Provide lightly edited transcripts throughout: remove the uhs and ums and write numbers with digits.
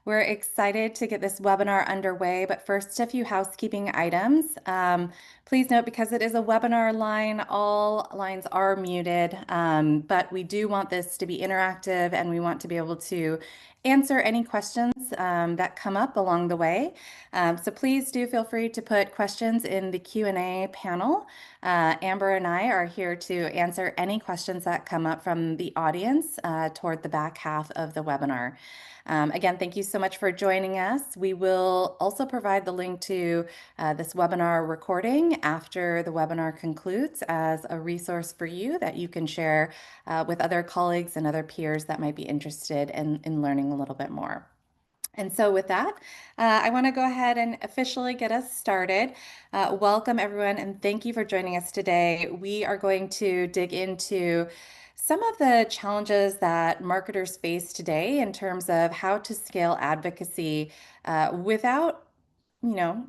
We're excited to get this webinar underway, but first, a few housekeeping items. Please note, because it is a webinar line, all lines are muted, but we do want this to be interactive and we want to be able to answer any questions that come up along the way. So please do feel free to put questions in the Q&A panel. Amber and I are here to answer any questions that come up from the audience toward the back half of the webinar. Again, thank you so much for joining us. We will also provide the link to this webinar recording after the webinar concludes as a resource for you that you can share with other colleagues and other peers that might be interested in learning a little bit more. And so with that, I want to go ahead and officially get us started. Welcome, everyone, and thank you for joining us today. We are going to dig into some of the challenges that marketers face today in terms of how to scale advocacy without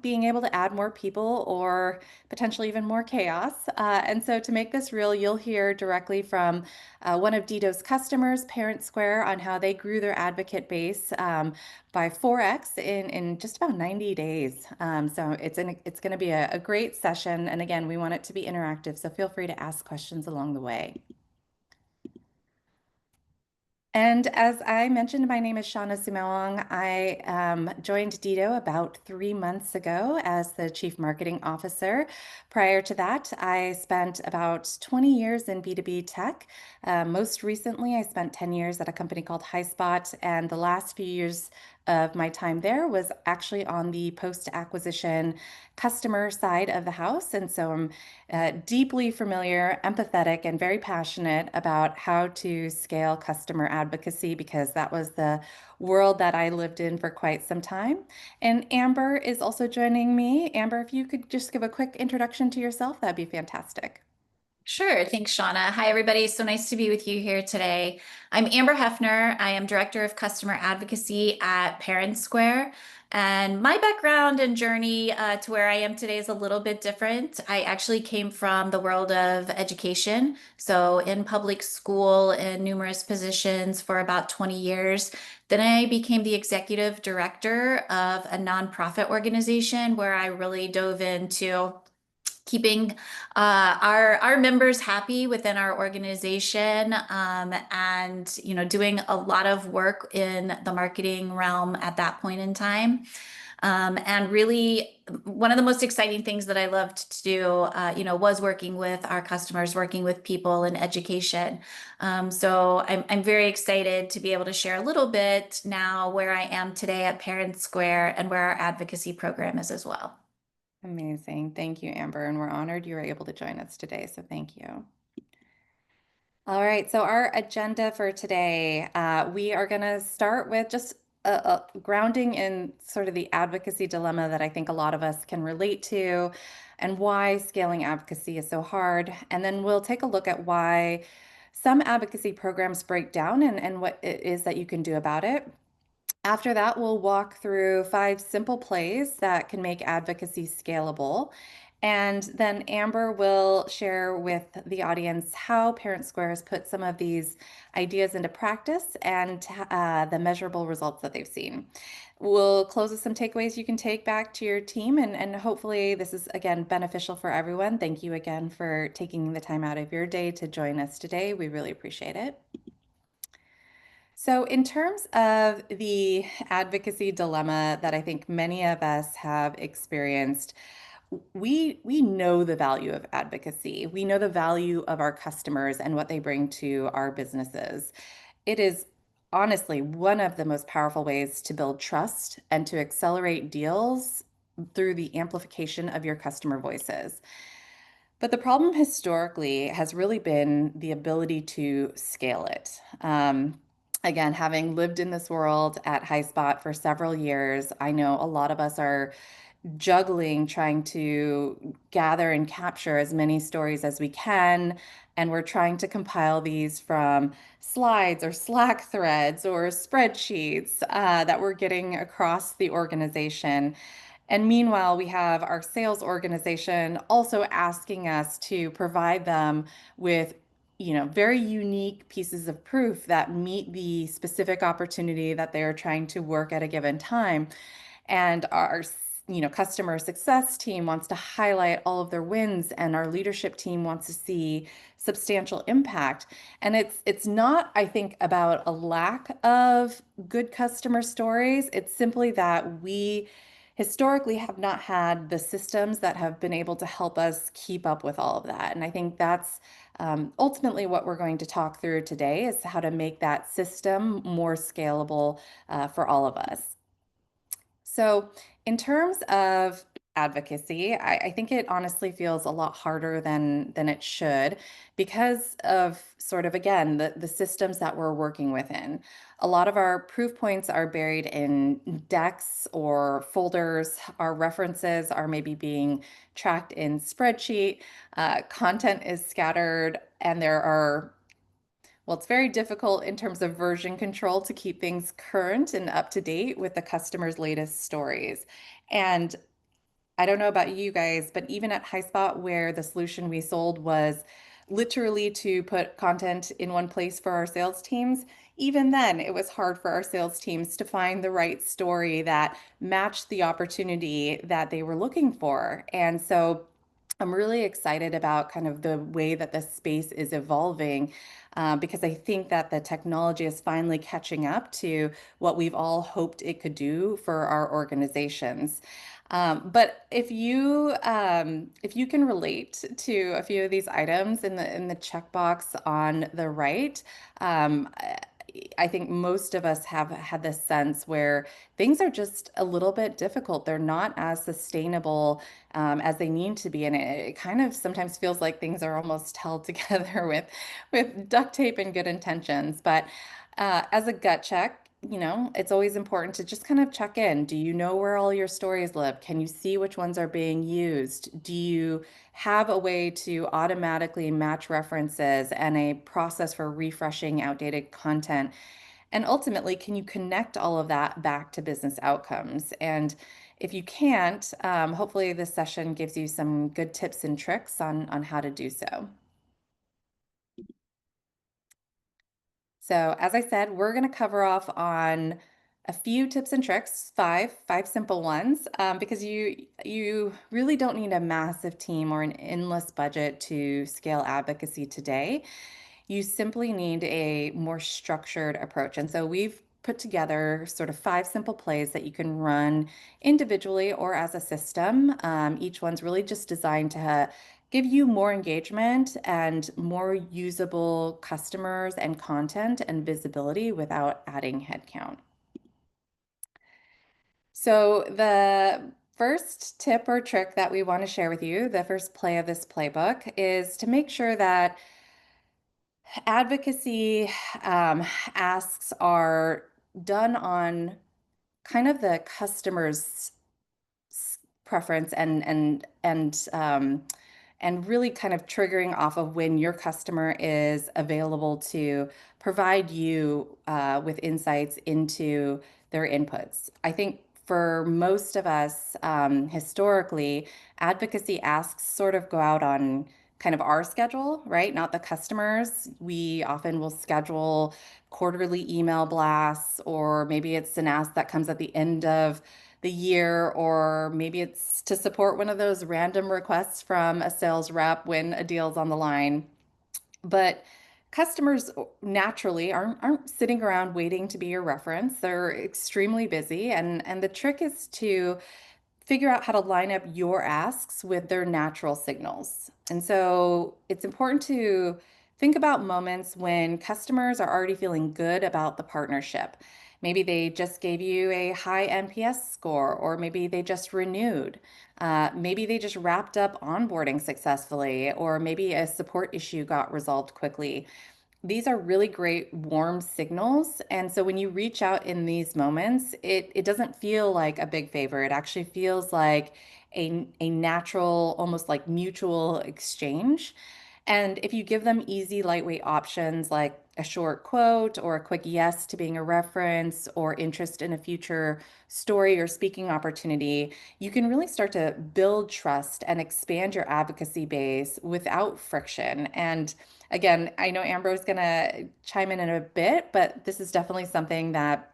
being able to add more people or potentially even more chaos. And so to make this real, you'll hear directly from one of Deeto's customers, ParentSquare, on how they grew their advocate base by 4x in just about 90 days. So it's going to be a great session. And again, we want it to be interactive, so feel free to ask questions along the way. And as I mentioned, my name is Shauna Sumawang. I joined Deeto about 3 months ago as the Chief Marketing Officer. Prior to that, I spent about 20 years in B2B tech. Most recently, I spent 10 years at a company called HighSpot, and the last few years of my time there was actually on the post-acquisition customer side of the house. And so I'm deeply familiar, empathetic, and very passionate about how to scale customer advocacy because that was the world that I lived in for quite some time. And Amber is also joining me. Amber, if you could just give a quick introduction to yourself, that'd be fantastic. Sure. Thanks, Shauna. Hi, everybody. So nice to be with you here today. I'm Amber Heffner. I am Director of Customer Advocacy at ParentSquare. And my background and journey to where I am today is a little bit different. I actually came from the world of education. So in public school in numerous positions for about 20 years. Then I became the executive director of a nonprofit organization where I really dove into keeping our members happy within our organization, and doing a lot of work in the marketing realm at that point in time. And really, one of the most exciting things that I loved to do, was working with our customers, working with people in education. So I'm very excited to be able to share a little bit now where I am today at ParentSquare and where our advocacy program is as well. Amazing. Thank you, Amber. And we're honored you were able to join us today. So thank you. All right. So our agenda for today, we are going to start with just grounding in sort of the advocacy dilemma that I think a lot of us can relate to and why scaling advocacy is so hard. And then we'll take a look at why some advocacy programs break down and what it is that you can do about it. After that, we'll walk through 5 simple plays that can make advocacy scalable. And then Amber will share with the audience how ParentSquare has put some of these ideas into practice and the measurable results that they've seen. We'll close with some takeaways you can take back to your team, and hopefully this is, again, beneficial for everyone. Thank you again for taking the time out of your day to join us today. We really appreciate it. So, in terms of the advocacy dilemma that I think many of us have experienced, we know the value of advocacy. We know the value of our customers and what they bring to our businesses. It is honestly one of the most powerful ways to build trust and to accelerate deals through the amplification of your customer voices. But the problem historically has really been the ability to scale it. Again, having lived in this world at HighSpot for several years, I know a lot of us are juggling trying to gather and capture as many stories as we can. And we're trying to compile these from slides or Slack threads or spreadsheets that we're getting across the organization. And meanwhile, we have our sales organization also asking us to provide them with very unique pieces of proof that meet the specific opportunity that they are trying to work at a given time. And our customer success team wants to highlight all of their wins, and our leadership team wants to see substantial impact. And it's not, I think, about a lack of good customer stories. It's simply that we historically have not had the systems that have been able to help us keep up with all of that. And I think that's ultimately what we're going to talk through today, is how to make that system more scalable for all of us. So, in terms of advocacy, I think it honestly feels a lot harder than it should, because of sort of, again, the systems that we're working within. A lot of our proof points are buried in decks or folders. Our references are maybe being tracked in spreadsheet. Content is scattered, and there are, well, it's very difficult in terms of version control to keep things current and up to date with the customer's latest stories. And I don't know about you guys, but even at HighSpot, where the solution we sold was literally to put content in one place for our sales teams, even then it was hard for our sales teams to find the right story that matched the opportunity that they were looking for. And so I'm really excited about kind of the way that this space is evolving, because I think that the technology is finally catching up to what we've all hoped it could do for our organizations. But if you can relate to a few of these items in the checkbox on the right, I think most of us have had this sense where things are just a little bit difficult. They're not as sustainable as they need to be, and it kind of sometimes feels like things are almost held together with duct tape and good intentions. But as a gut check, it's always important to just kind of check in. Do you know where all your stories live? Can you see which ones are being used? Do you have a way to automatically match references and a process for refreshing outdated content? And ultimately, can you connect all of that back to business outcomes? And if you can't, hopefully this session gives you some good tips and tricks on how to do so. So as I said, we're going to cover off on a few tips and tricks, five simple ones, because you really don't need a massive team or an endless budget to scale advocacy today. You simply need a more structured approach. And so we've put together sort of five simple plays that you can run individually or as a system. Each one's really just designed to give you more engagement and more usable customers and content and visibility without adding headcount. So the first tip or trick that we want to share with you, the first play of this playbook, is to make sure that advocacy asks are done on kind of the customer's preference, and really kind of triggering off of when your customer is available to provide you with insights into their inputs. I think for most of us, historically, advocacy asks sort of go out on kind of our schedule, right? Not the customers. We often will schedule quarterly email blasts, or maybe it's an ask that comes at the end of the year, or maybe it's to support one of those random requests from a sales rep when a deal's on the line. But customers naturally aren't sitting around waiting to be your reference. They're extremely busy, and the trick is to figure out how to line up your asks with their natural signals. And so it's important to think about moments when customers are already feeling good about the partnership. Maybe they just gave you a high NPS score, or maybe they just renewed. Maybe they just wrapped up onboarding successfully, or maybe a support issue got resolved quickly. These are really great warm signals. And so when you reach out in these moments, it doesn't feel like a big favor. It actually feels like a natural, almost like mutual exchange. And if you give them easy, lightweight options like a short quote or a quick yes to being a reference or interest in a future story or speaking opportunity, you can really start to build trust and expand your advocacy base without friction. And again, I know Amber is going to chime in a bit, but this is definitely something that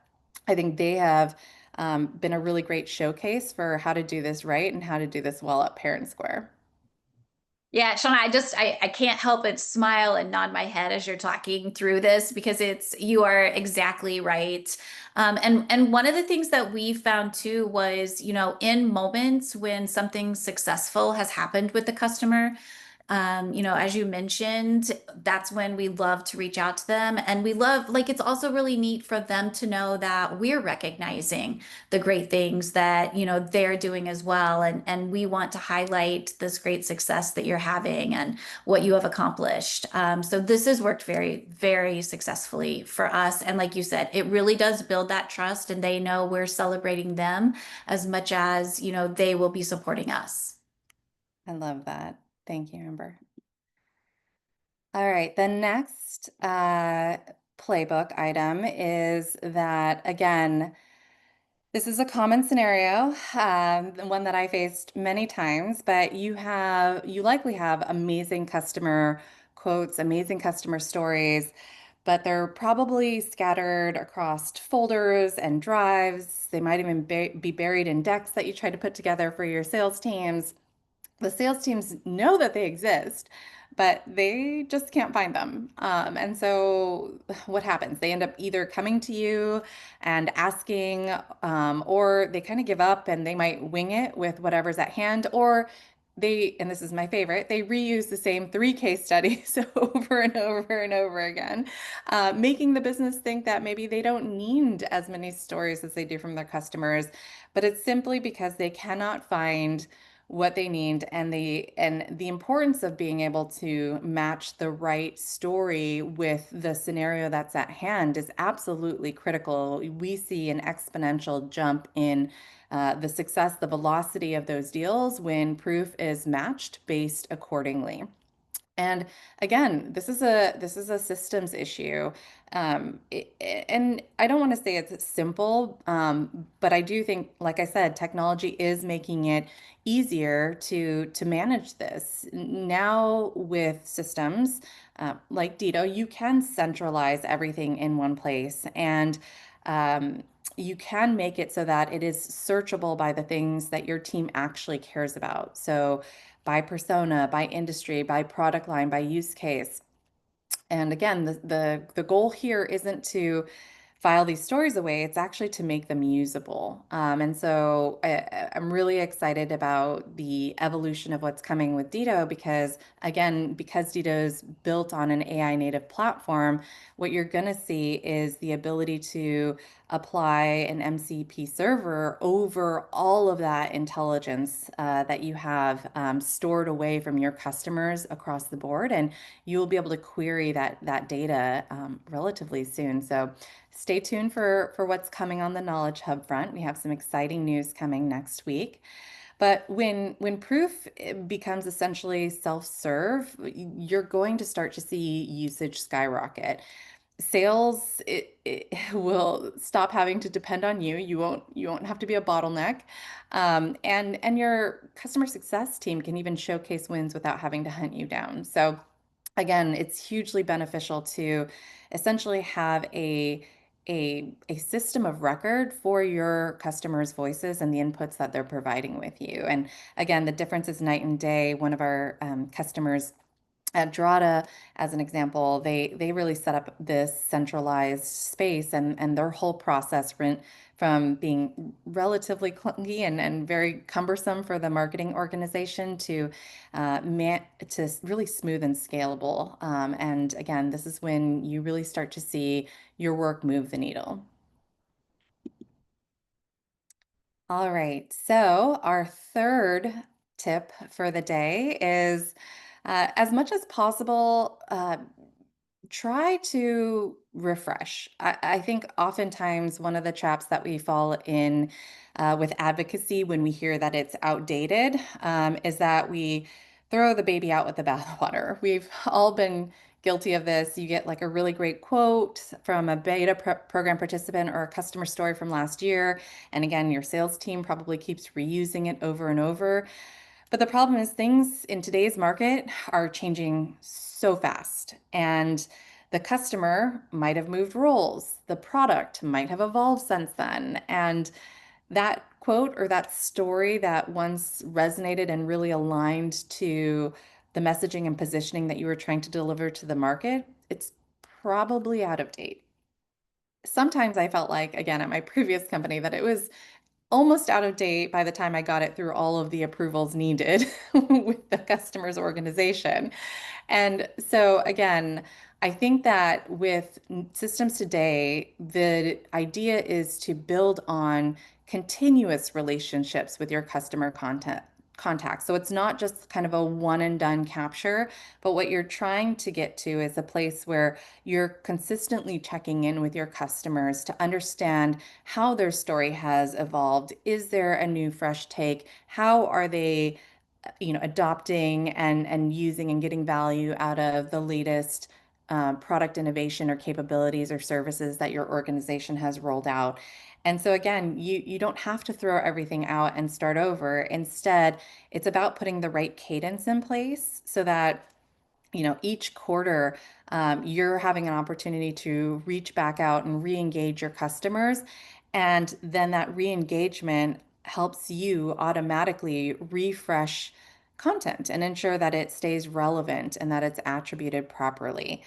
I think they have been a really great showcase for how to do this right and how to do this well at ParentSquare. Yeah, Shauna, I can't help but smile and nod my head as you're talking through this because you are exactly right. And one of the things that we found too was, in moments when something successful has happened with the customer, as you mentioned, that's when we love to reach out to them. And we love, like, it's also really neat for them to know that we're recognizing the great things that, they're doing as well. And we want to highlight this great success that you're having and what you have accomplished. So this has worked very, very successfully for us. And like you said, it really does build that trust, and they know we're celebrating them as much as, they will be supporting us. I love that. Thank you, Amber. All right, the next playbook item is that, again, this is a common scenario, one that I faced many times, but you likely have amazing customer quotes, amazing customer stories, but they're probably scattered across folders and drives. They might even be buried in decks that you try to put together for your sales teams. The sales teams know that they exist, but they just can't find them. And so what happens? They end up either coming to you and asking, or they kind of give up and they might wing it with whatever's at hand, or and this is my favorite, they reuse the same three case studies over and over and over again, making the business think that maybe they don't need as many stories as they do from their customers, but it's simply because they cannot find what they need, and the importance of being able to match the right story with the scenario that's at hand is absolutely critical. We see an exponential jump in the success, the velocity of those deals when proof is matched based accordingly. And again, this is a systems issue, and I don't want to say it's simple, but I do think, like I said, technology is making it easier to manage this. Now with systems like Deeto, you can centralize everything in one place, and you can make it so that it is searchable by the things that your team actually cares about. So by persona, by industry, by product line, by use case. And again, the goal here isn't to file these stories away, it's actually to make them usable. And so I'm really excited about the evolution of what's coming with Deeto because, again, because Deeto is built on an AI native platform, what you're going to see is the ability to apply an MCP server over all of that intelligence that you have stored away from your customers across the board. And you will be able to query that data relatively soon. So stay tuned for what's coming on the Knowledge Hub front. We have some exciting news coming next week. But when proof becomes essentially self-serve, you're going to start to see usage skyrocket. Sales it will stop having to depend on you. You won't have to be a bottleneck, and your customer success team can even showcase wins without having to hunt you down. So again, it's hugely beneficial to essentially have a system of record for your customers' voices and the inputs that they're providing with you. And again, the difference is night and day. One of our customers at Drata, as an example, they really set up this centralized space, and their whole process went from being relatively clunky and very cumbersome for the marketing organization to really smooth and scalable. And again, this is when you really start to see your work move the needle. All right, so our third tip for the day is as much as possible, try to refresh. I think oftentimes one of the traps that we fall in with advocacy when we hear that it's outdated is that we throw the baby out with the bathwater. We've all been guilty of this. You get like a really great quote from a program participant or a customer story from last year. And again, your sales team probably keeps reusing it over and over. But the problem is things in today's market are changing so fast. And the customer might have moved roles. The product might have evolved since then. And that quote or that story that once resonated and really aligned to the messaging and positioning that you were trying to deliver to the market, it's probably out of date. Sometimes I felt like, again, at my previous company, that it was almost out of date by the time I got it through all of the approvals needed with the customer's organization. And so, again, I think that with systems today, the idea is to build on continuous relationships with your customer content contacts. So it's not just kind of a one and done capture, but what you're trying to get to is a place where you're consistently checking in with your customers to understand how their story has evolved. Is there a new fresh take? How are they adopting and using and getting value out of the latest product innovation or capabilities or services that your organization has rolled out. And so again, you don't have to throw everything out and start over. Instead, it's about putting the right cadence in place so that each quarter, you're having an opportunity to reach back out and re-engage your customers. And then that re-engagement helps you automatically refresh content and ensure that it stays relevant and that it's attributed properly.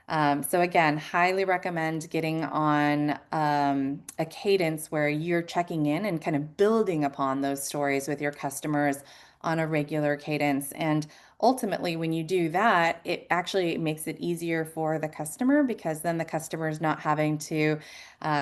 So again, highly recommend getting on a cadence where you're checking in and kind of building upon those stories with your customers on a regular cadence. And ultimately, when you do that, it actually makes it easier for the customer because then the customer is not having to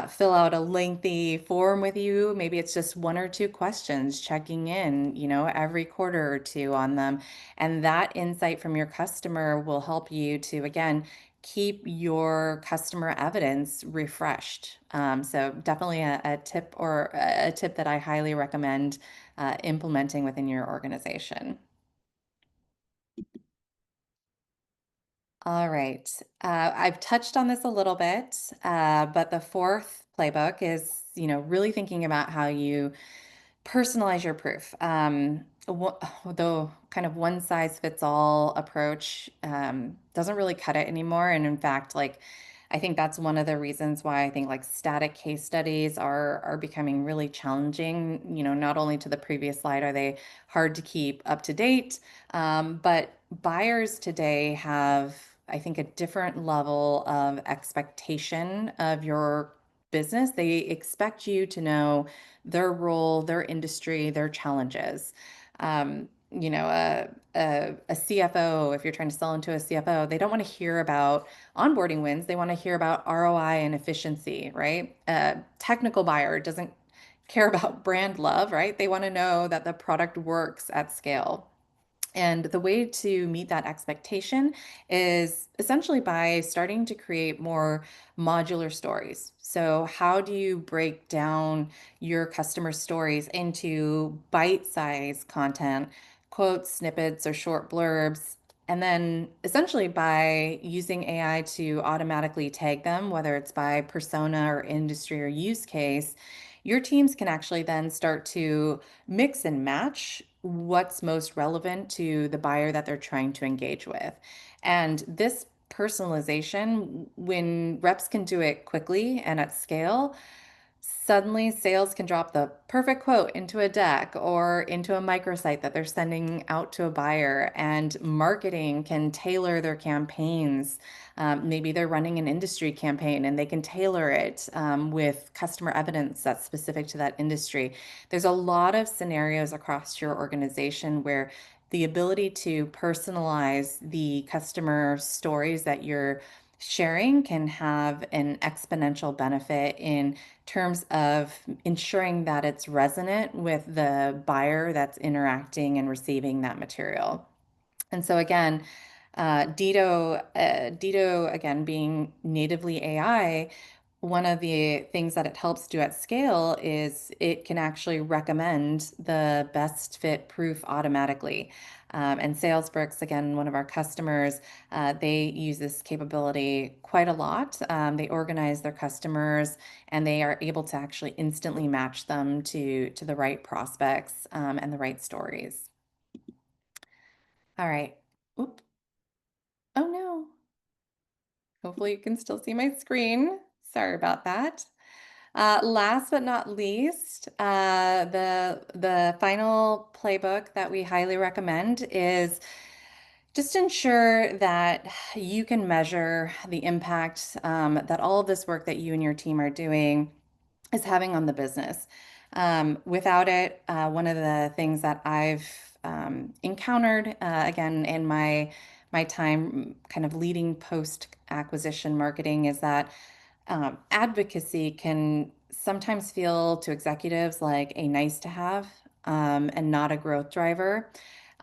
fill out a lengthy form with you. Maybe it's just one or two questions checking in, every quarter or two on them. And that insight from your customer will help you to, again, keep your customer evidence refreshed. So definitely a tip or a tip that I highly recommend implementing within your organization. All right. I've touched on this a little bit, but the fourth playbook is, really thinking about how you personalize your proof. Though kind of one size fits all approach doesn't really cut it anymore. And in fact, like I think that's one of the reasons why I think like static case studies are becoming really challenging. Not only to the previous slide are they hard to keep up to date, but buyers today have, I think, a different level of expectation of your business. They expect you to know their role, their industry, their challenges. A CFO, if you're trying to sell into a CFO, they don't want to hear about onboarding wins. They want to hear about ROI and efficiency, right? A technical buyer doesn't care about brand love, right? They want to know that the product works at scale. And the way to meet that expectation is essentially by starting to create more modular stories. So, how do you break down your customer stories into bite-sized content, quotes, snippets, or short blurbs? And then essentially by using AI to automatically tag them, whether it's by persona or industry or use case, your teams can actually then start to mix and match what's most relevant to the buyer that they're trying to engage with. And this personalization, when reps can do it quickly and at scale, suddenly sales can drop the perfect quote into a deck or into a microsite that they're sending out to a buyer, and marketing can tailor their campaigns. Maybe they're running an industry campaign and they can tailor it with customer evidence that's specific to that industry. There's a lot of scenarios across your organization where the ability to personalize the customer stories that you're sharing can have an exponential benefit in terms of ensuring that it's resonant with the buyer that's interacting and receiving that material. And so again, Deeto again being natively AI, one of the things that it helps do at scale is it can actually recommend the best fit proof automatically. And Salesbricks, again, one of our customers, they use this capability quite a lot. They organize their customers and they are able to actually instantly match them to the right prospects and the right stories. All right. Oop. Oh no. Hopefully you can still see my screen. Sorry about that. Last but not least, the final playbook that we highly recommend is just ensure that you can measure the impact that all of this work that you and your team are doing is having on the business. Without it, one of the things that I've encountered again in my time kind of leading post acquisition marketing is that advocacy can sometimes feel to executives like a nice to have and not a growth driver.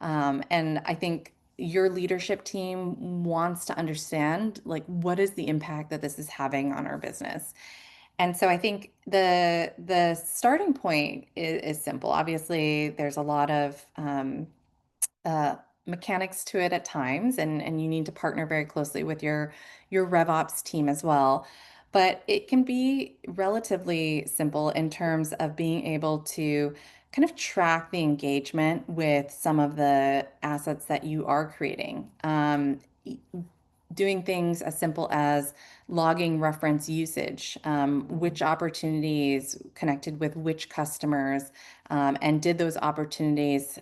And I think your leadership team wants to understand like what is the impact that this is having on our business. And so I think the starting point is simple. Obviously, there's a lot of uh, mechanics to it at times, and you need to partner very closely with your RevOps team as well. But it can be relatively simple in terms of being able to kind of track the engagement with some of the assets that you are creating. Doing things as simple as logging reference usage, which opportunities connected with which customers, and did those opportunities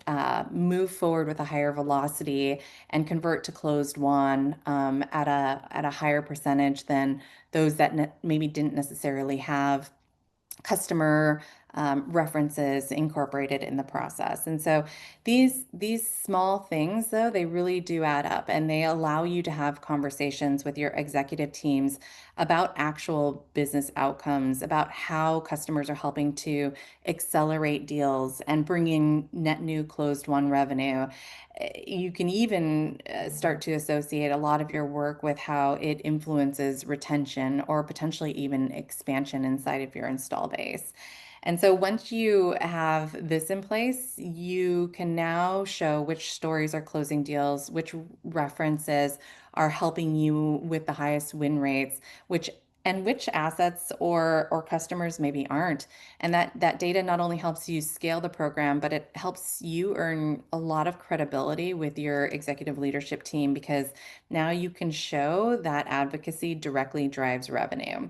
move forward with a higher velocity and convert to closed won at a higher percentage than those that maybe didn't necessarily have customer references incorporated in the process. And so these small things though, they really do add up and they allow you to have conversations with your executive teams about actual business outcomes, about how customers are helping to accelerate deals and bring in net new closed won revenue. You can even start to associate a lot of your work with how it influences retention or potentially even expansion inside of your install base. And so once you have this in place, you can now show which stories are closing deals, which references are helping you with the highest win rates, which assets or customers maybe aren't. And that data not only helps you scale the program, but it helps you earn a lot of credibility with your executive leadership team because now you can show that advocacy directly drives revenue.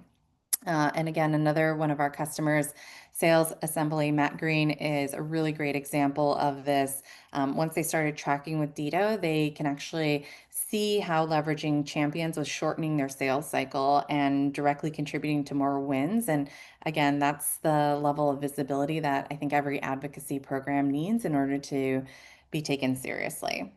And again, another one of our customers, Sales Assembly, Matt Green, is a really great example of this. Once they started tracking with Deeto, they can actually see how leveraging champions was shortening their sales cycle and directly contributing to more wins. And again, that's the level of visibility that I think every advocacy program needs in order to be taken seriously.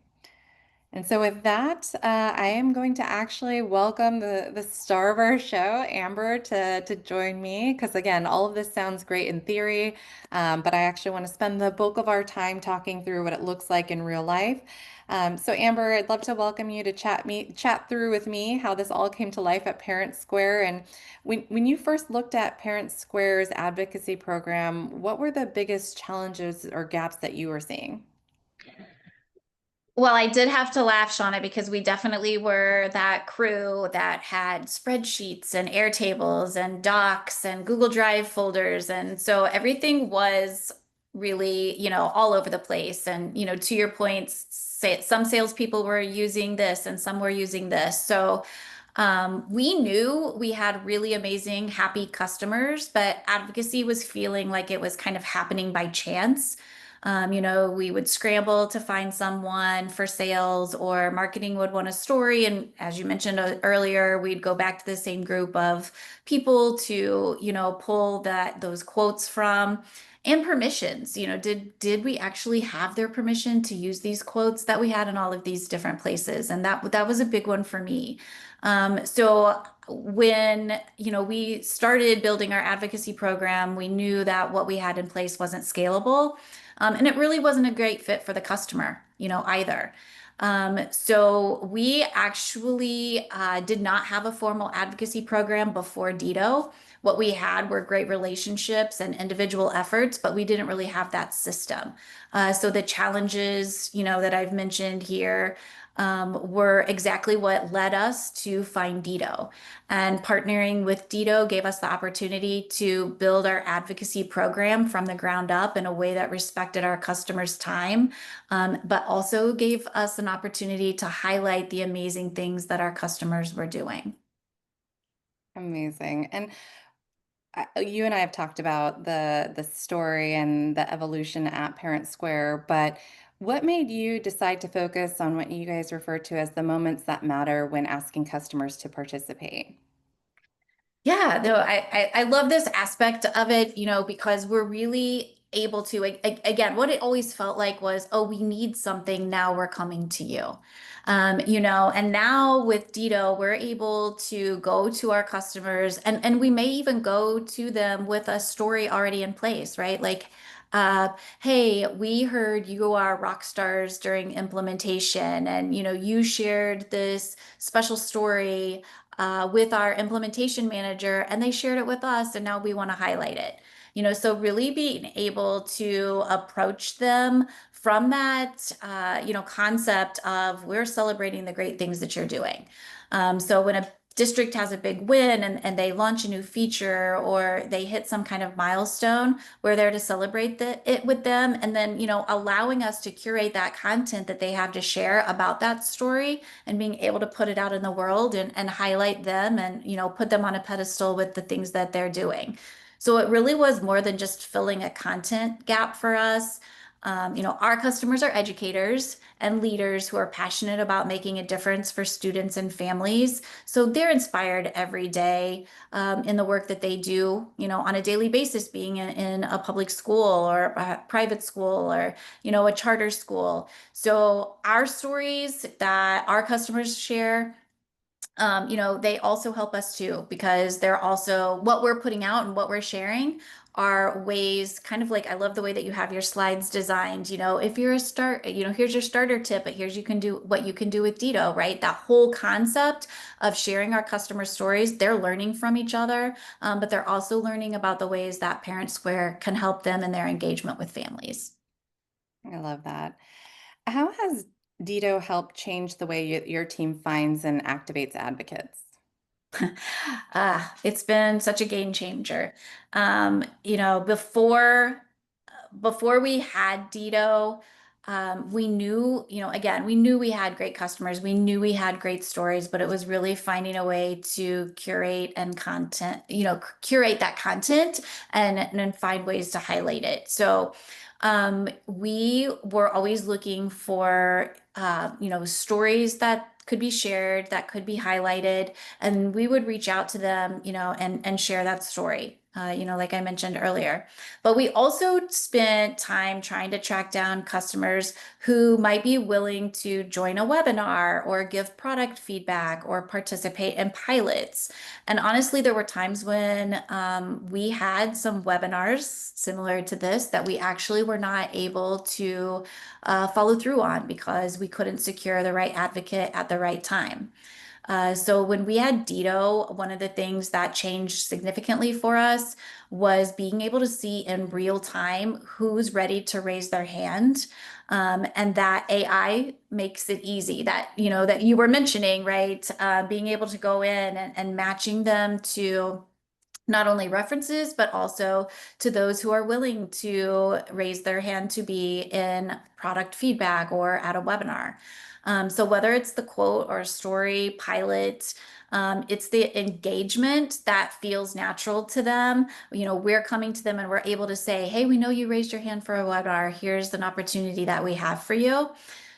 And so with that, I am going to actually welcome the star of our show, Amber, to join me. Because again, all of this sounds great in theory, but I actually want to spend the bulk of our time talking through what it looks like in real life. So Amber, I'd love to welcome you to chat through with me how this all came to life at ParentSquare. And when you first looked at ParentSquare's advocacy program, what were the biggest challenges or gaps that you were seeing? Well, I did have to laugh, Shauna, because we definitely were that crew that had spreadsheets and Airtables and docs and Google Drive folders. And so everything was really, all over the place. And, to your point, say, some salespeople were using this and some were using this. So we knew we had really amazing, happy customers, but advocacy was feeling like it was kind of happening by chance. We would scramble to find someone for sales, or marketing would want a story. And as you mentioned earlier, we'd go back to the same group of people to, pull those quotes from. And permissions, did we actually have their permission to use these quotes that we had in all of these different places? And that was a big one for me. So when we started building our advocacy program, we knew that what we had in place wasn't scalable, and it really wasn't a great fit for the customer, either. So we actually did not have a formal advocacy program before Deeto. What we had were great relationships and individual efforts, but we didn't really have that system. So the challenges, that I've mentioned here were exactly what led us to find Deeto. And partnering with Deeto gave us the opportunity to build our advocacy program from the ground up in a way that respected our customers' time, but also gave us an opportunity to highlight the amazing things that our customers were doing. Amazing. And you and I have talked about the story and the evolution at ParentSquare, but what made you decide to focus on what you guys refer to as the moments that matter when asking customers to participate? Yeah, no, I love this aspect of it, because we're really able to, again, what it always felt like was, oh, we need something, now we're coming to you. And now with Deeto, we're able to go to our customers and we may even go to them with a story already in place, right? Like, hey, we heard you are rock stars during implementation and, you shared this special story with our implementation manager and they shared it with us and now we want to highlight it. So really being able to approach them from that, concept of we're celebrating the great things that you're doing. So when a district has a big win and they launch a new feature or they hit some kind of milestone, we're there to celebrate it with them. And then, allowing us to curate that content that they have to share about that story and being able to put it out in the world and highlight them and, put them on a pedestal with the things that they're doing. So it really was more than just filling a content gap for us. Our customers are educators and leaders who are passionate about making a difference for students and families. So they're inspired every day in the work that they do, on a daily basis, being in a public school or a private school or, a charter school. So our stories that our customers share, they also help us too, because they're also what we're putting out and what we're sharing are ways kind of like I love the way that you have your slides designed. If you're a start, here's your starter tip, but here's you can do what you can do with Deeto, right? That whole concept of sharing our customer stories, they're learning from each other, but they're also learning about the ways that ParentSquare can help them in their engagement with families. I love that. How has Dito helped change the way your team finds and activates advocates? It's been such a game changer. Before we had Deeto, we knew, again, we knew we had great customers. We knew we had great stories, but it was really finding a way to curate and content, curate that content and then find ways to highlight it. So we were always looking for, stories that could be shared, that could be highlighted, and we would reach out to them, and share that story. Like I mentioned earlier. But we also spent time trying to track down customers who might be willing to join a webinar or give product feedback or participate in pilots. And honestly, there were times when we had some webinars similar to this that we actually were not able to follow through on because we couldn't secure the right advocate at the right time. So when we had Deeto, one of the things that changed significantly for us was being able to see in real time who's ready to raise their hand. And that AI makes it easy that, that you were mentioning, right? Being able to go in and matching them to not only references, but also to those who are willing to raise their hand to be in product feedback or at a webinar. So whether it's the quote or story pilot, it's the engagement that feels natural to them. We're coming to them and we're able to say, hey, we know you raised your hand for a webinar. Here's an opportunity that we have for you.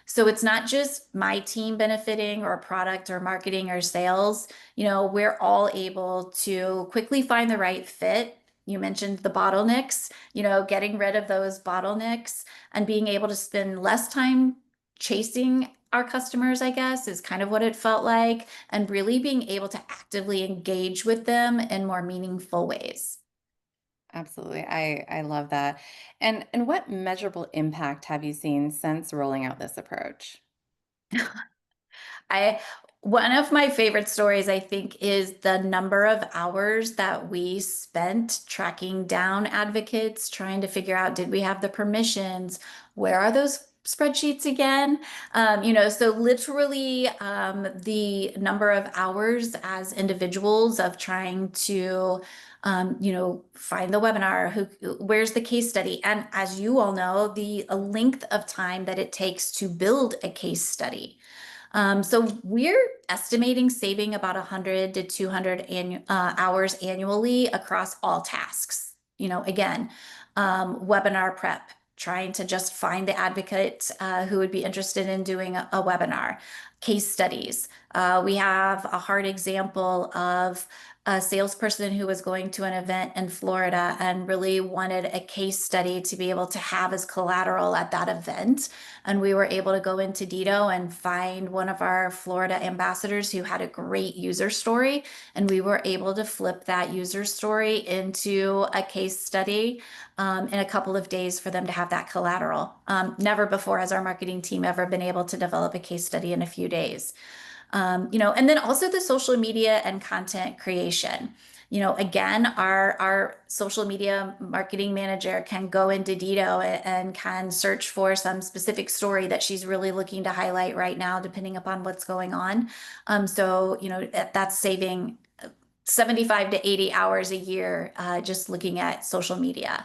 So it's not just my team benefiting or product or marketing or sales. We're all able to quickly find the right fit. You mentioned the bottlenecks, getting rid of those bottlenecks and being able to spend less time chasing our customers, I guess, is kind of what it felt like, and really being able to actively engage with them in more meaningful ways. Absolutely. I love that. And what measurable impact have you seen since rolling out this approach? I One of my favorite stories, I think, is the number of hours that we spent tracking down advocates, trying to figure out, did we have the permissions? Where are those spreadsheets again? So literally the number of hours as individuals of trying to find the webinar, where's the case study? And as you all know, the length of time that it takes to build a case study. So we're estimating saving about 100 to 200 hours annually across all tasks. Again, webinar prep, trying to just find the advocate who would be interested in doing a webinar, case studies. We have a hard example of a salesperson who was going to an event in Florida and really wanted a case study to be able to have as collateral at that event. And we were able to go into Deeto and find one of our Florida ambassadors who had a great user story. And we were able to flip that user story into a case study in a couple of days for them to have that collateral. Never before has our marketing team ever been able to develop a case study in a few days. And then also the social media and content creation. Again, our social media marketing manager can go into Deeto and can search for some specific story that she's really looking to highlight right now, depending upon what's going on. That's saving 75 to 80 hours a year just looking at social media.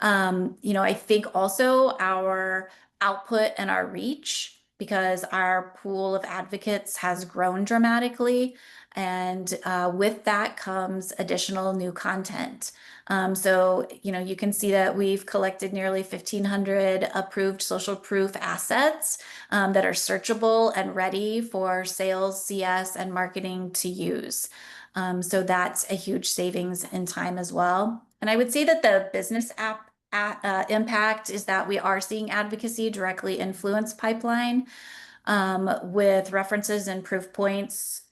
I think also our output and our reach, because our pool of advocates has grown dramatically. And with that comes additional new content. You can see that we've collected nearly 1,500 approved social proof assets that are searchable and ready for sales, CS, and marketing to use. So that's a huge savings in time as well. And I would say that the business app impact is that we are seeing advocacy directly influence pipeline with references and proof points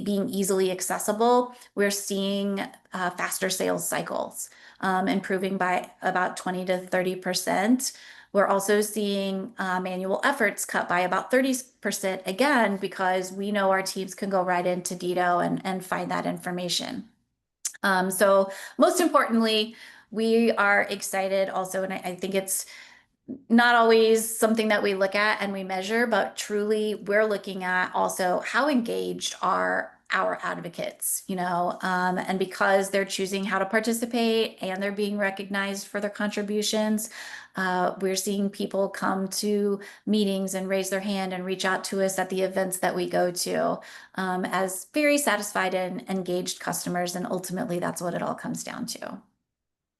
being easily accessible. We're seeing faster sales cycles, improving by about 20 to 30%. We're also seeing manual efforts cut by about 30% again, because we know our teams can go right into Deeto and find that information. So most importantly, we are excited also, and I think it's not always something that we look at and we measure, but truly we're looking at also how engaged are our advocates, and because they're choosing how to participate and they're being recognized for their contributions, we're seeing people come to meetings and raise their hand and reach out to us at the events that we go to as very satisfied and engaged customers. And ultimately, that's what it all comes down to.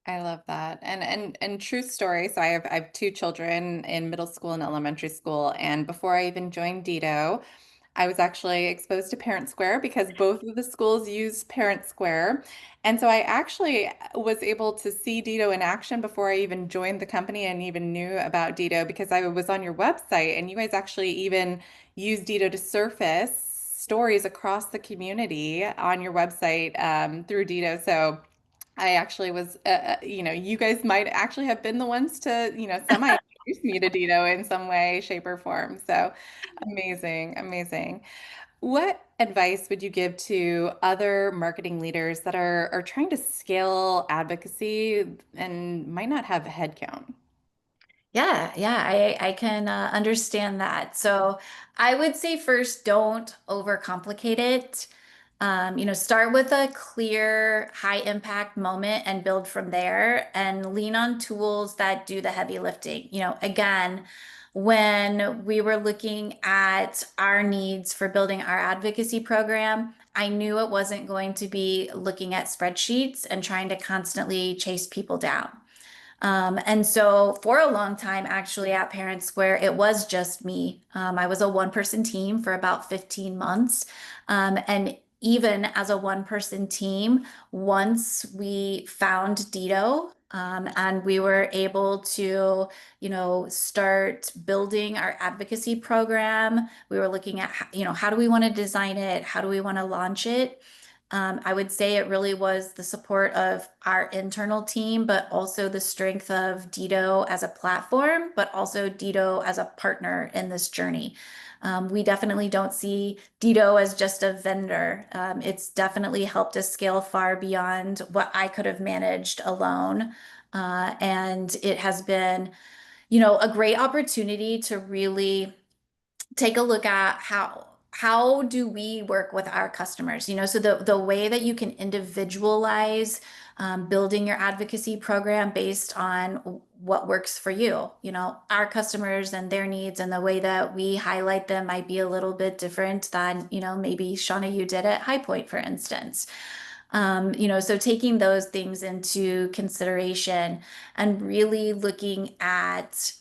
I love that. And true story. So I have two children in middle school and elementary school. And before I even joined Deeto, I was actually exposed to ParentSquare because both of the schools use ParentSquare. And so I actually was able to see Deeto in action before I even joined the company and even knew about Deeto, because I was on your website and you guys actually even use Deeto to surface stories across the community on your website through Deeto. So I actually was, you guys might actually have been the ones to, semi-introduce me to Dito in some way, shape, or form. So amazing, amazing. What advice would you give to other marketing leaders that are trying to scale advocacy and might not have a headcount? Yeah, I can understand that. So I would say first, don't overcomplicate it. Start with a clear, high impact moment and build from there, and lean on tools that do the heavy lifting. Again, when we were looking at our needs for building our advocacy program, I knew it wasn't going to be looking at spreadsheets and trying to constantly chase people down. And so for a long time, actually at ParentSquare, it was just me. I was a one-person team for about 15 months. And even as a one-person team, once we found Deeto, and we were able to, start building our advocacy program, we were looking at, how do we want to design it? How do we want to launch it? I would say it really was the support of our internal team, but also the strength of Deeto as a platform, but also Deeto as a partner in this journey. We definitely don't see Deeto as just a vendor. It's definitely helped us scale far beyond what I could have managed alone. And it has been, a great opportunity to really take a look at how do we work with our customers, so the way that you can individualize building your advocacy program based on what works for you. Our customers and their needs and the way that we highlight them might be a little bit different than maybe Shauna, you did at High Point, for instance. So taking those things into consideration and really looking at,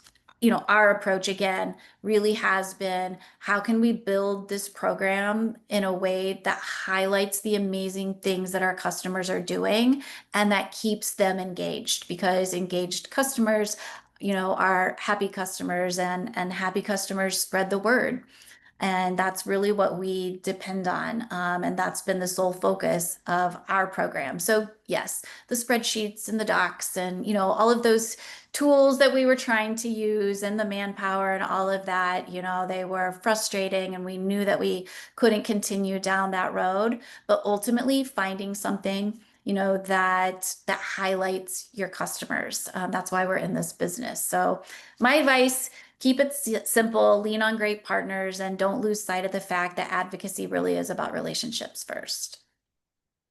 our approach again really has been, how can we build this program in a way that highlights the amazing things that our customers are doing and that keeps them engaged? Because engaged customers, are happy customers, and happy customers spread the word. And that's really what we depend on. And that's been the sole focus of our program. So yes, the spreadsheets and the docs and, all of those tools that we were trying to use and the manpower and all of that, they were frustrating, and we knew that we couldn't continue down that road. But ultimately finding something, that highlights your customers. That's why we're in this business. So my advice: keep it simple, lean on great partners, and don't lose sight of the fact that advocacy really is about relationships first.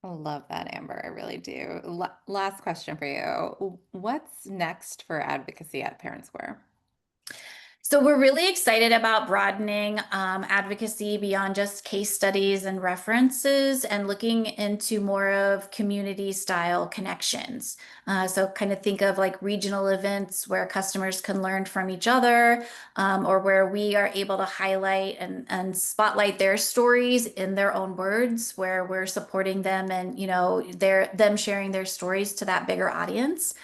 I love that, Amber. I really do. Last question for you. What's next for advocacy at ParentSquare? So we're really excited about broadening advocacy beyond just case studies and references, and looking into more of community style connections. So kind of think of like regional events where customers can learn from each other, or where we are able to highlight and spotlight their stories in their own words, where we're supporting them and, them sharing their stories to that bigger audience.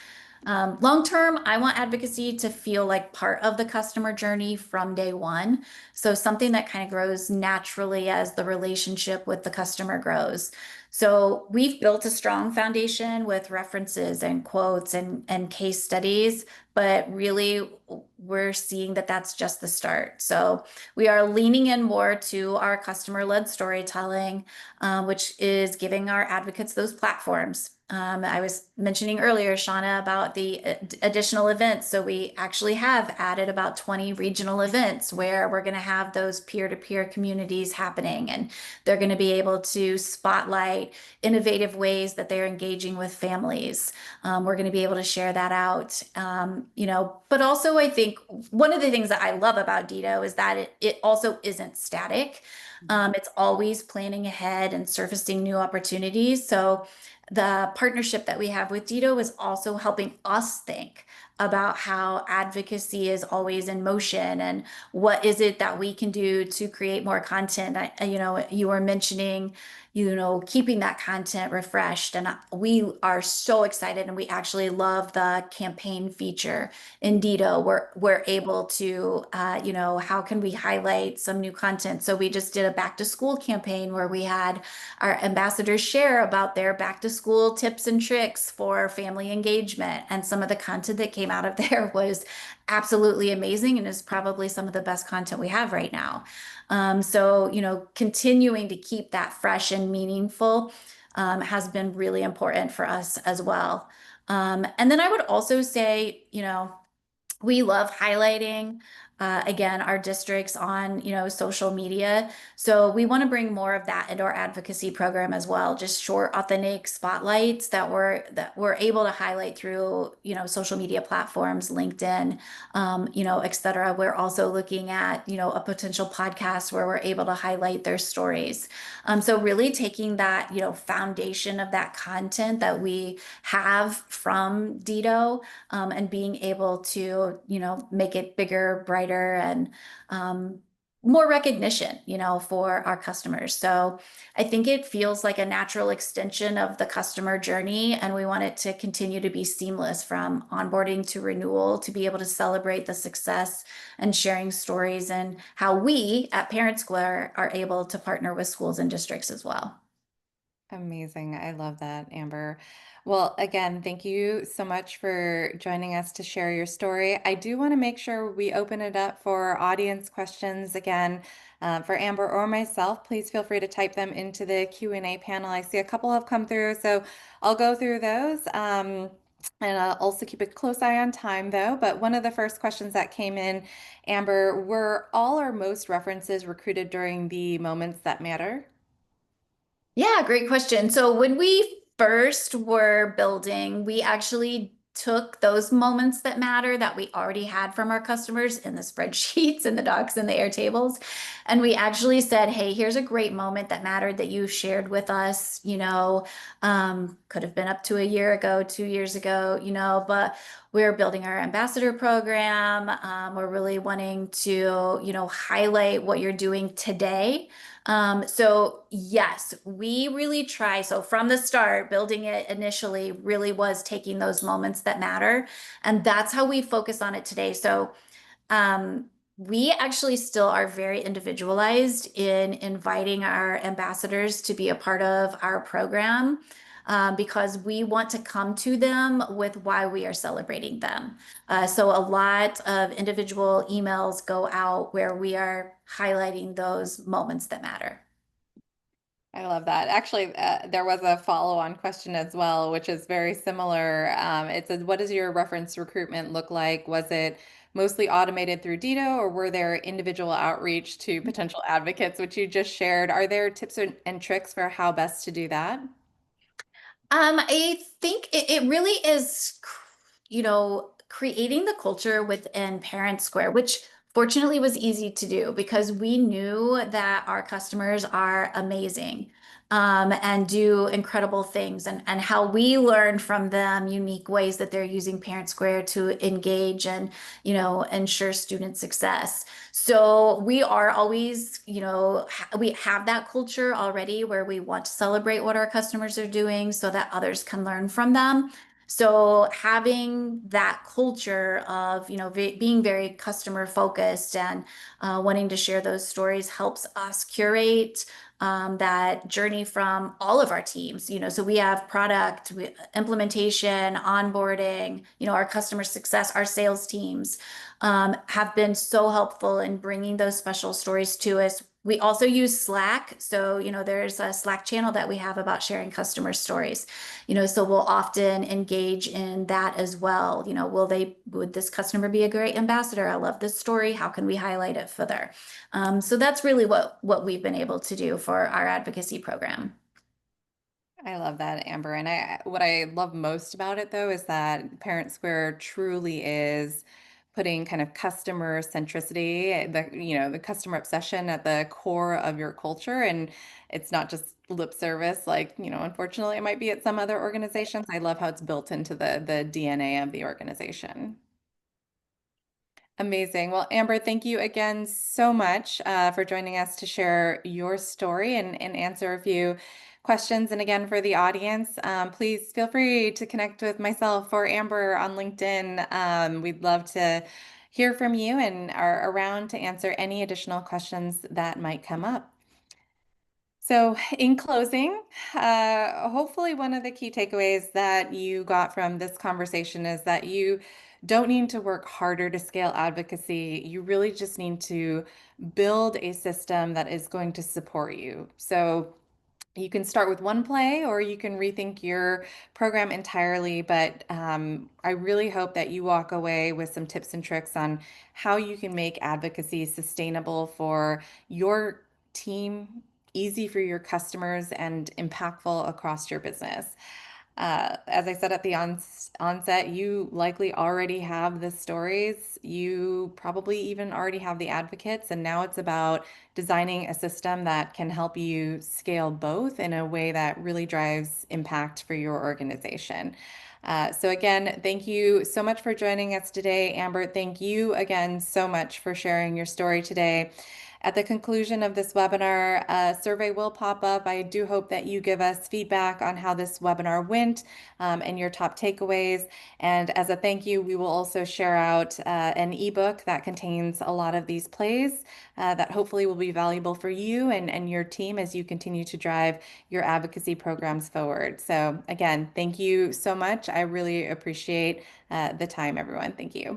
Long term, I want advocacy to feel like part of the customer journey from day one. So something that kind of grows naturally as the relationship with the customer grows. So we've built a strong foundation with references and quotes and case studies, but really we're seeing that that's just the start. So we are leaning in more to our customer-led storytelling, which is giving our advocates those platforms. I was mentioning earlier, Shauna, about the additional events. So we actually have added about 20 regional events where we're going to have those peer-to-peer communities happening, and they're going to be able to spotlight innovative ways that they're engaging with families. We're going to be able to share that out, but also I think one of the things that I love about Deeto is that it also isn't static. It's always planning ahead and surfacing new opportunities. So the partnership that we have with Deeto is also helping us think about how advocacy is always in motion, and what is it that we can do to create more content. You were mentioning, keeping that content refreshed, and we are so excited, and we actually love the campaign feature in Deeto. We're able to, how can we highlight some new content? So we just did a back to school campaign where we had our ambassadors share about their back to school tips and tricks for family engagement. And some of the content that came out of there was absolutely amazing, and is probably some of the best content we have right now. So, continuing to keep that fresh and meaningful has been really important for us as well. And then I would also say, we love highlighting, again, our districts on, social media. So we want to bring more of that into our advocacy program as well. Just short, authentic spotlights that we're able to highlight through, social media platforms, LinkedIn, et cetera. We're also looking at, a potential podcast where we're able to highlight their stories. So really taking that, foundation of that content that we have from Deeto, and being able to, make it bigger, brighter, and more recognition, for our customers. So I think it feels like a natural extension of the customer journey, and we want it to continue to be seamless from onboarding to renewal, to be able to celebrate the success and sharing stories, and how we at ParentSquare are able to partner with schools and districts as well. Amazing. I love that, Amber. Well, again, thank you so much for joining us to share your story. I do want to make sure we open it up for audience questions again, for Amber or myself. Please feel free to type them into the Q&A panel. I see a couple have come through, so I'll go through those. And I'll also keep a close eye on time though. But one of the first questions that came in, Amber, were all or most references recruited during the moments that matter? Yeah, great question. So when we first were building, we actually took those moments that matter that we already had from our customers in the spreadsheets and the docs and the Airtables. And we actually said, hey, here's a great moment that mattered that you shared with us, could have been up to a year ago, 2 years ago, but we're building our ambassador program. We're really wanting to, highlight what you're doing today. So yes, we really try. So from the start, building it initially really was taking those moments that matter. And that's how we focus on it today. So um, we actually still are very individualized in inviting our ambassadors to be a part of our program. Because we want to come to them with why we are celebrating them. So a lot of individual emails go out where we are highlighting those moments that matter. I love that. Actually, there was a follow-on question as well, which is very similar. It says, what does your reference recruitment look like? Was it mostly automated through Deeto, or were there individual outreach to potential advocates, which you just shared? Are there tips and tricks for how best to do that? I think it really is, creating the culture within ParentSquare, which fortunately was easy to do because we knew that our customers are amazing, and do incredible things, and how we learn from them unique ways that they're using ParentSquare to engage and, ensure student success. So we are always, we have that culture already where we want to celebrate what our customers are doing so that others can learn from them. So having that culture of, being very customer focused and wanting to share those stories helps us curate that journey from all of our teams. So we have implementation, onboarding, our customer success, our sales teams have been so helpful in bringing those special stories to us. We also use Slack. So, there's a Slack channel that we have about sharing customer stories. So we'll often engage in that as well. Would this customer be a great ambassador? I love this story. How can we highlight it further? So that's really what we've been able to do for our advocacy program. I love that, Amber. And what I love most about it though is that Parent Square truly is putting kind of customer centricity, the customer obsession at the core of your culture. And it's not just lip service, like, unfortunately it might be at some other organizations. I love how it's built into the DNA of the organization. Amazing. Well, Amber, thank you again so much for joining us to share your story and answer a few questions. And again, for the audience, please feel free to connect with myself or Amber on LinkedIn. We'd love to hear from you and are around to answer any additional questions that might come up. So, in closing, hopefully, one of the key takeaways that you got from this conversation is that you don't need to work harder to scale advocacy. You really just need to build a system that is going to support you. So, you can start with one play or you can rethink your program entirely. But I really hope that you walk away with some tips and tricks on how you can make advocacy sustainable for your team, easy for your customers, and impactful across your business. As I said at the onset, you likely already have the stories. You probably even already have the advocates. And now it's about designing a system that can help you scale both in a way that really drives impact for your organization. So again, thank you so much for joining us today, Amber. Thank you again so much for sharing your story today. At the conclusion of this webinar, a survey will pop up. I do hope that you give us feedback on how this webinar went and your top takeaways. And as a thank you, we will also share out an ebook that contains a lot of these plays that hopefully will be valuable for you and your team as you continue to drive your advocacy programs forward. So again, thank you so much. I really appreciate the time, everyone. Thank you.